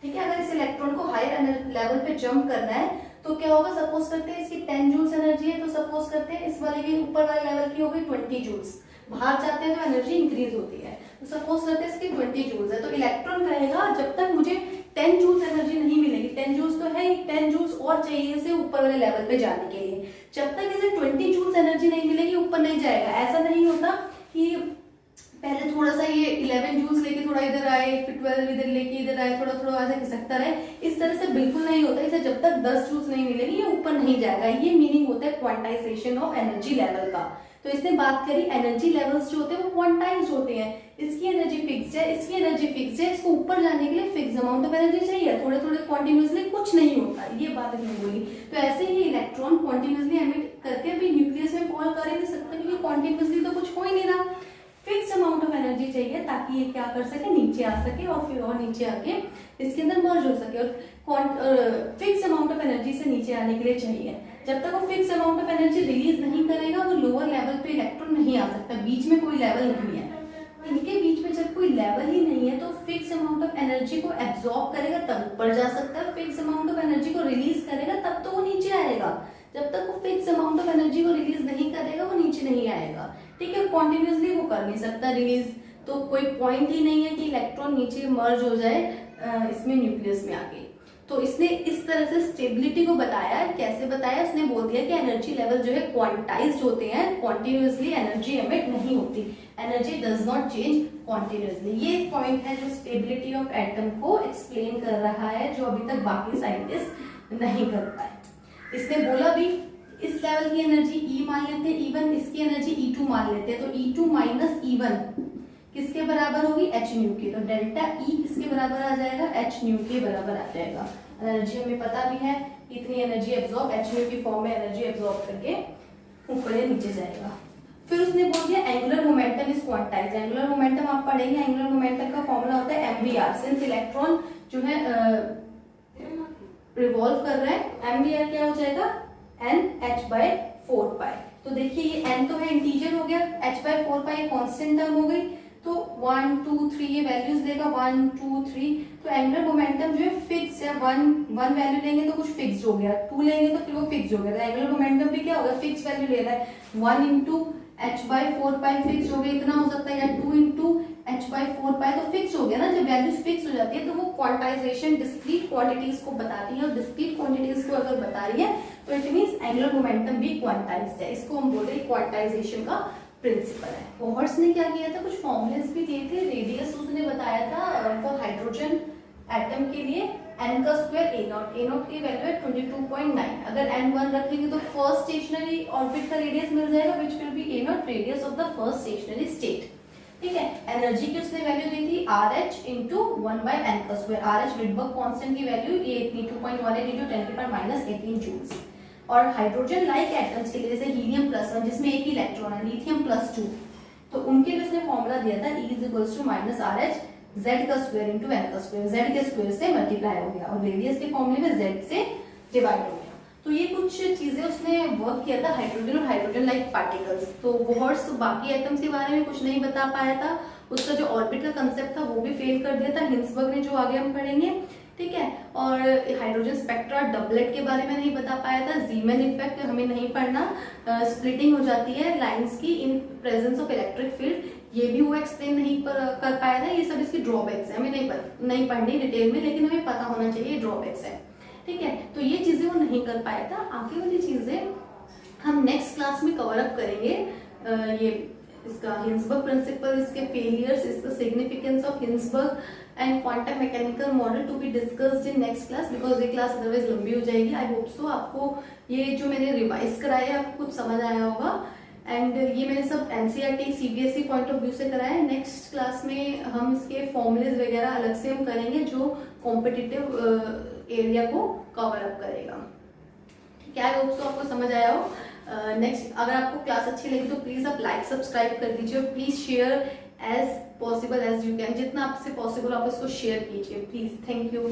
ठीक है, अगर इस इलेक्ट्रॉन को हायर लेवल पे जंप करना है तो क्या होगा, सपोज करते हैं इसकी 10 जूल्स एनर्जी है, तो सपोज करते हैं इस वाले की ऊपर वाले लेवल की होगी 20 जूल्स, बाहर जाते हैं तो एनर्जी इंक्रीज होती है। तो सपोज करते हैं इसकी 20 जूल्स है, तो इलेक्ट्रॉन कहेगा जब तक मुझे 10 जूल्स एनर्जी नहीं मिलेगी, 10 जूल्स तो है ही, 10 जूल्स और चाहिए इसे ऊपर वाले लेवल पे जाने के लिए, जब तक इसे 20 जूल्स एनर्जी नहीं मिलेगी ऊपर नहीं जाएगा। ऐसा नहीं होता कि पहले थोड़ा सा ये 11 जूल्स लेके थोड़ा इधर आए, फिर 12 इधर लेके इधर आए, थोड़ा थोड़ा ऐसे खिसकता रहे, इस तरह से बिल्कुल नहीं होता। इसे जब तक 10 जूल्स नहीं मिलेगी ये ऊपर नहीं जाएगा। ये मीनिंग होता है क्वांटाइजेशन ऑफ एनर्जी लेवल का। तो इसने बात करी एनर्जी लेवल्स जो होते हैं वो क्वांटाइज्ड होते हैं, इसकी एनर्जी फिक्स्ड है, इसकी एनर्जी फिक्स्ड है, इसको ऊपर जाने के लिए फिक्स अमाउंट ऑफ एनर्जी चाहिए, थोड़े थोड़े कॉन्टिन्यूअसली कुछ नहीं होता, ये बात इसने बोली। तो ऐसे ही इलेक्ट्रॉन कॉन्टिन्यूअसली एमिट करके भी न्यूक्लियस में फॉल कर ही नहीं सकता, क्योंकि कॉन्टिन्यूअसली तो कुछ हो ही नहीं रहा। फिक्स अमाउंट ऑफ एनर्जी चाहिए ताकि ये क्या कर सके, नीचे आ सके और फिर और नीचे आके इसके अंदर मर्ज हो सके। और फिक्स अमाउंट ऑफ एनर्जी से नीचे आने के लिए चाहिए। जब तक वो fix amount of energy release नहीं करेगा वो लोअर लेवल पे इलेक्ट्रॉन नहीं आ सकता। बीच में कोई लेवल नहीं है, इनके बीच में जब कोई लेवल ही नहीं है तो फिक्स अमाउंट ऑफ एनर्जी को एब्जॉर्ब करेगा तब ऊपर जा सकता है, फिक्स अमाउंट ऑफ एनर्जी को रिलीज करेगा तब तो वो नीचे आएगा। जब तक वो फिक्स अमाउंट ऑफ एनर्जी को रिलीज नहीं करेगा वो नीचे नहीं आएगा, ठीक है। कॉन्टिन्यूसली वो कर नहीं सकता रिलीज, तो कोई पॉइंट ही नहीं है कि इलेक्ट्रॉन नीचे मर्ज हो जाए इसमें न्यूक्लियस में आके। तो इसने इस तरह से स्टेबिलिटी को बताया। कैसे बताया, इसने बोल दिया कि एनर्जी लेवल जो है क्वांटाइज्ड होते हैं, कॉन्टिन्यूसली एनर्जी एमिट नहीं होती, energy does not change continuously. ये पॉइंट है जो स्टेबिलिटी ऑफ एटम को एक्सप्लेन कर रहा है, जो अभी तक बाकी साइंटिस्ट नहीं कर पाए। इसने बोला भी इस लेवल की एनर्जी E मान लेते हैं, E1 इसकी एनर्जी E2 मान लेते हैं, तो E2 माइनस E1 किसके बराबर होगी, h न्यू के। तो डेल्टा E किसके बराबर आ जाएगा, h न्यू के बराबर आ जाएगा। एनर्जी हमें पता भी है, इतनी एनर्जी एब्जॉर्ब h न्यू की फॉर्म में एनर्जी एब्जॉर्ब करके ऊपर या नीचे जाएगा। फिर उसने बोल दिया angular momentum is quantized. Angular momentum आप पढ़ेंगे, एंगुलर मोमेंटम का फॉर्मूला होता है mvr। सिंस इलेक्ट्रॉन जो है रिवॉल्व कर रहा है, mvr क्या हो जाएगा, nh/4 पाई। तो देखिए ये n तो है इंटीजर हो गया, h/4 पाई कांस्टेंट टर्म हो गई, तो 1 2 3 ये वैल्यूज देगा 1 2 3। तो एंगुलर मोमेंटम जो है फिक्स है, 1 वैल्यू लेंगे तो कुछ फिक्स हो गया, 2 लेंगे तो फिर वो फिक्स हो गया। तो एंगुलर मोमेंटम भी क्या होगा, फिक्स वैल्यू ले रहा है, 1 इंटू h/4 पाई फिक्स हो गया, इतना हो सकता है, या 2 इंटू h/4 पाई तो फिक्स हो गया ना। जब वैल्यूज फिक्स हो जाती है तो वो क्वांटाइजेशन डिस्क्रीट क्वांटिटीज को बताती है, और डिस्क्रीट क्वांटिटीज को अगर बता रही है तो इट मींस एंगुलर मोमेंटम भी क्वांटाइज्ड है। इसको हम बोलते हैं क्वांटाइजेशन का प्रिंसिपल है। बोहर्ट्ज ने क्या किया था, कुछ फॉर्मूलेस भी दिए थे। रेडियस उसने बताया था फॉर हाइड्रोजन एटम के लिए n का स्क्वायर a0 की वैल्यू है 22.9। अगर n 1 रखेंगे तो फर्स्ट स्टेशनरी ऑर्बिट का रेडियस मिल जाएगा, which will be a0 radius of the first stationery state, ठीक है। एनर्जी की उसने वैल्यू दी थी RH इंटू 1/n का स्क्वायर। RH विडबर्ग कांस्टेंट की वैल्यू ये 2.18 इंटू 10⁻18 जूल्स। और हाइड्रोजन लाइक एटम्स के लिए जैसे हीलियम +1 जिसमें एक इलेक्ट्रॉन है, लिथियम +2, तो उनके लिए उसने फॉर्मूला दिया था E = -RH Z का स्क्वायर इंटू n का स्क्वायर, Z के स्क्वायर से मल्टीप्लाई हो गया और रेडियस के फॉर्मूले में Z से डिवाइड हो गया। तो ये कुछ चीजें उसने वर्क किया था हाइड्रोजन और हाइड्रोजन लाइक पार्टिकल्स। तो बोहर्ट्ज बाकी एटम्स के बारे में कुछ नहीं बता पाया था, उसका जो ऑर्बिट का कंसेप्ट था वो भी फेल कर दिया था हिंसबर्ग ने, जो आगे हम पढ़ेंगे, ठीक है। और हाइड्रोजन स्पेक्ट्रा डबलेट के बारे में नहीं बता पाया था। जीमैन इफेक्ट हमें नहीं पढ़ना, स्प्लिटिंग हो जाती है लाइंस की in presence of electric field, ये भी वो एक्सप्लेन नहीं कर पाया था। ये सब इसकी ड्रॉबैक्स है, हमें नहीं पढ़नी डिटेल में, लेकिन हमें पता होना चाहिए ड्रॉबैक्स है, ठीक है। तो ये चीजें वो नहीं कर पाया था। आगे वाली चीजें हम नेक्स्ट क्लास में कवर अप करेंगे। ये इसका हिंसबर्ग प्रिंसिपल, इसके फेलियर्स, इसका significance of Heisenberg and quantum mechanical model to be discussed in next class, because ये क्लास अदरवाइज लंबी हो जाएगी। आई होप सो आपको ये जो मैंने रिवाइज कराया आपको कुछ समझ आया होगा। एंड ये मैंने सब NCERT CBSE point of view से कराया है। नेक्स्ट क्लास में हम इसके फॉर्मुलेज वगैरह अलग से हम करेंगे जो कॉम्पिटिटिव एरिया को कवर अप करेगा, ठीक है। आई होप सो आपको समझ आया हो। नेक्स्ट अगर आपको क्लास अच्छी लगी तो प्लीज आप लाइक सब्सक्राइब कर दीजिए, और please share as possible as you can, जितना आपसे पॉसिबल आप इसको शेयर कीजिए प्लीज। Thank you.